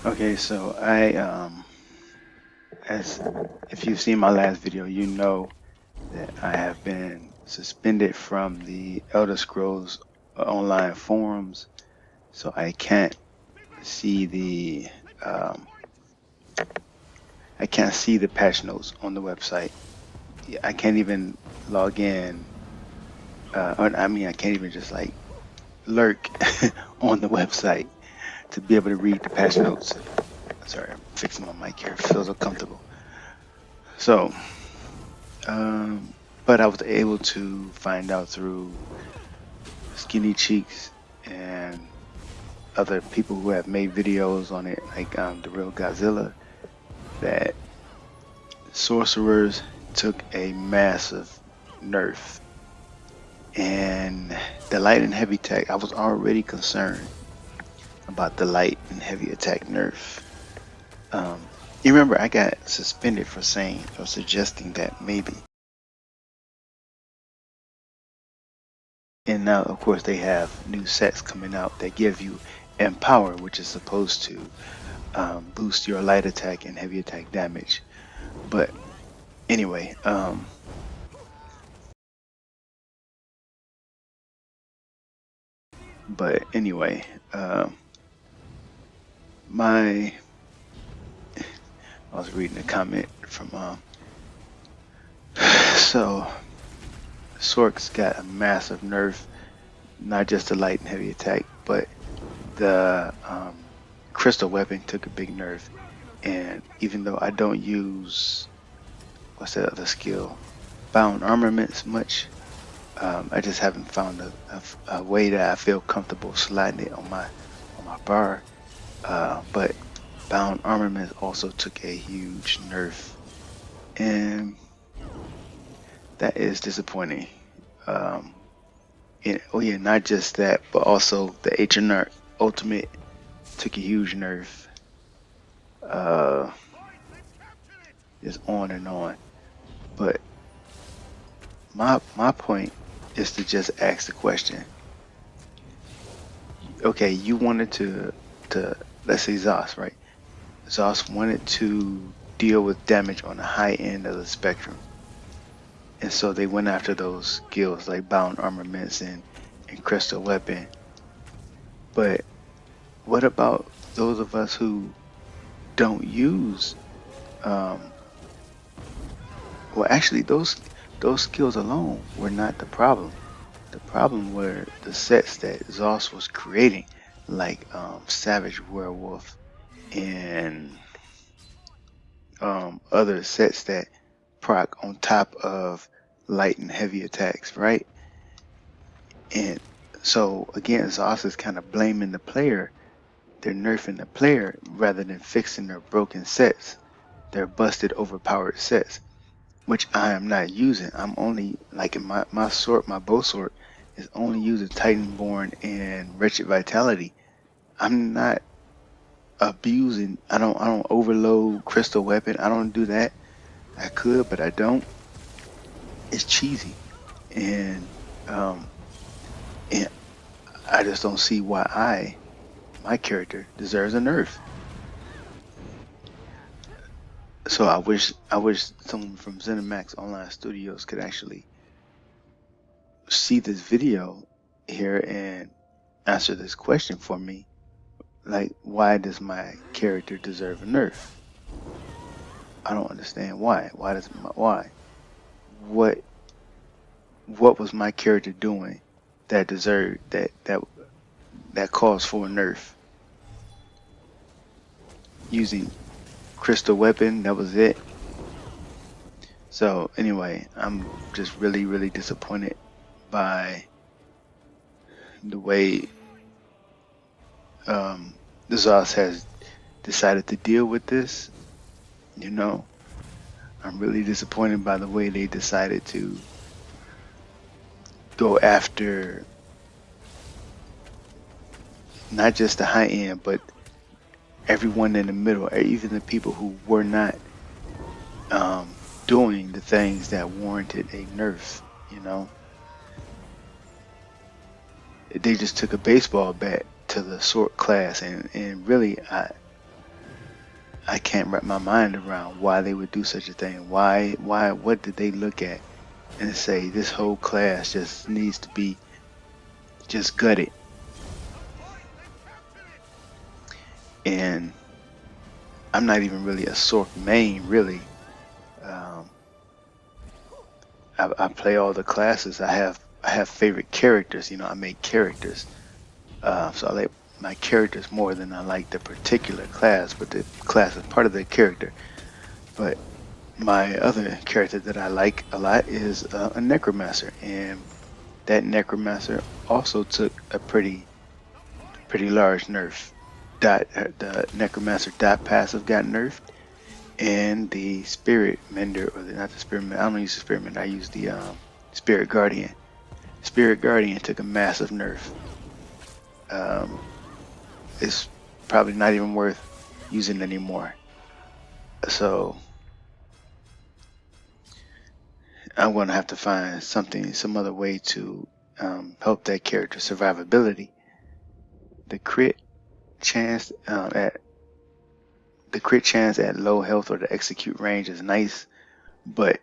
Okay, so as if you've seen my last video, you know that I have been suspended from the Elder Scrolls online forums, so I can't see the um, patch notes on the website. I can't even log in, or I mean, I can't even just like lurk on the website to be able to read the patch notes. Sorry, I'm fixing my mic here. It feels uncomfortable. So, but I was able to find out through Skinny Cheeks and other people who have made videos on it, like the Real Godzilla, that sorcerers took a massive nerf. And the light and heavy attack, I was already concerned about the light and heavy attack nerf. You remember I got suspended for saying or suggesting that maybe. And now, of course, they have new sets coming out that give you Empower, which is supposed to boost your light attack and heavy attack damage. But anyway, my I was reading a comment from so Sork's got a massive nerf, not just the light and heavy attack, but the crystal weapon took a big nerf. And even though I don't use what's that other skill, bound armaments much, I just haven't found a way that I feel comfortable sliding it on my bar. But bound armaments also took a huge nerf, and that is disappointing. Oh yeah, not just that, but also the H&R Ultimate took a huge nerf. Just on and on. But my point is to just ask the question. Okay, you wanted to let's say ZOS, right? ZOS wanted to deal with damage on the high end of the spectrum. And so they went after those skills like bound armaments and crystal weapon. But what about those of us who don't use well actually those skills alone were not the problem. The problem were the sets that ZOS was creating, like Savage Werewolf and other sets that proc on top of light and heavy attacks, right? And so again, ZOS is kind of blaming the player. They're nerfing the player rather than fixing their broken sets, their busted, overpowered sets, which I am not using. I'm only like in my bow sword is only using Titanborn and Wretched Vitality. I'm not abusing. I don't overload crystal weapon. I don't do that. I could, but I don't. It's cheesy, and um, and I just don't see why my character deserves a nerf. So I wish someone from ZeniMax Online Studios could actually see this video here and answer this question for me. Like, why does my character deserve a nerf? I don't understand why. Why? What was my character doing that deserved that calls for a nerf? Using crystal weapon, that was it. So anyway, I'm just really disappointed by the way the ZOS has decided to deal with this. You know, I'm really disappointed by the way they decided to go after not just the high end, but everyone in the middle, or even the people who were not doing the things that warranted a nerf. You know, they just took a baseball bat to the sword class, and really, I can't wrap my mind around why they would do such a thing. What did they look at and say this whole class just needs to be just gutted? And I'm not even really a Sorc main, really. Um, I play all the classes. I have favorite characters. I make characters. So I like my characters more than I like the particular class, but the class is part of the character. But my other character that I like a lot is a necromancer, and that necromancer also took a pretty large nerf. The necromancer dot passive got nerfed, and the spirit mender, not the spirit mender, I don't use the spirit mender, I use the spirit guardian. Spirit guardian took a massive nerf. It's probably not even worth using anymore. So I'm going to have to find some other way to help that character survivability. The crit chance at low health or the execute range is nice, but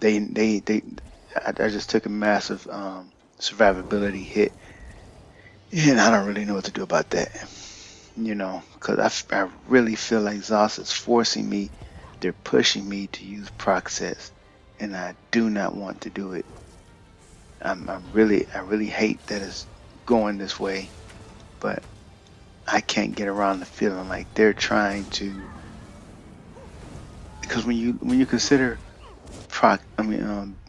I just took a massive survivability hit, and I don't really know what to do about that. Because I really feel like ZOS is forcing me. They're pushing me to use proc sets, and I do not want to do it. I really hate that it's going this way, but I can't get around the feeling like they're trying to. Because when you consider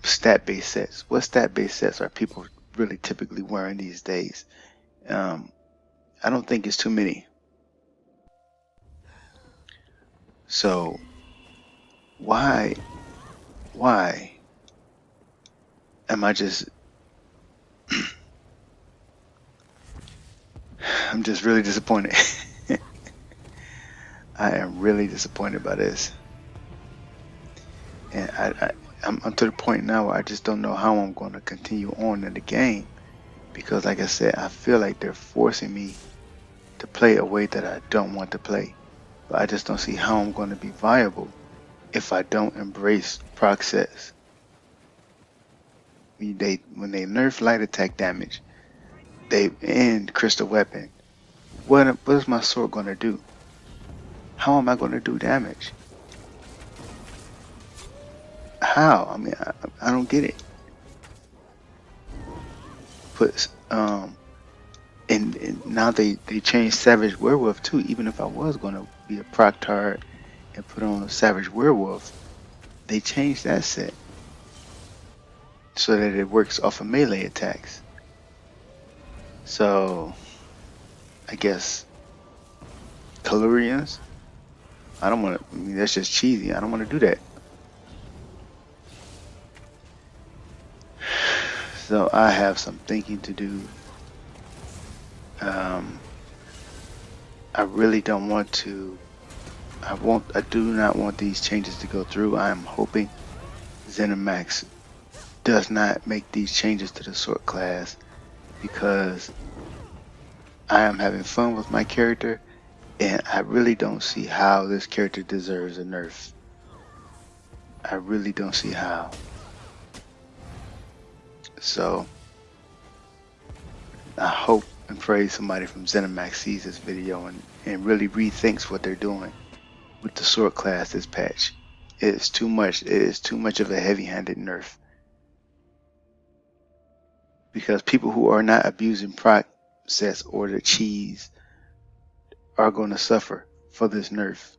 stat-based sets, what stat-based sets are people really typically wearing these days? I don't think it's too many. So why am I just I'm just really disappointed. I am really disappointed by this, and I'm to the point now where I just don't know how I'm going to continue on in the game, because like I said, I feel like they're forcing me to play a way that I don't want to play, but I just don't see how I'm going to be viable if I don't embrace proc sets. When they nerf light attack damage, they end crystal weapon. What is my sword going to do? How am I going to do damage? How? I mean, I don't get it. But and now they changed Savage Werewolf too. Even if I was going to be a proc tard and put on a Savage Werewolf, they changed that set so that it works off of melee attacks. So I guess Tellurians, I don't want to. I mean, that's just cheesy. I don't want to do that. So I have some thinking to do. I really don't want to. I do not want these changes to go through. I am hoping ZeniMax does not make these changes to the Sorc class, because I am having fun with my character, and I really don't see how this character deserves a nerf. I really don't see how. So I hope and pray somebody from ZeniMax sees this video and really rethinks what they're doing with the Sorc class this patch. It is too much. It is too much of a heavy-handed nerf. Because people who are not abusing proc sets or the cheese are going to suffer for this nerf.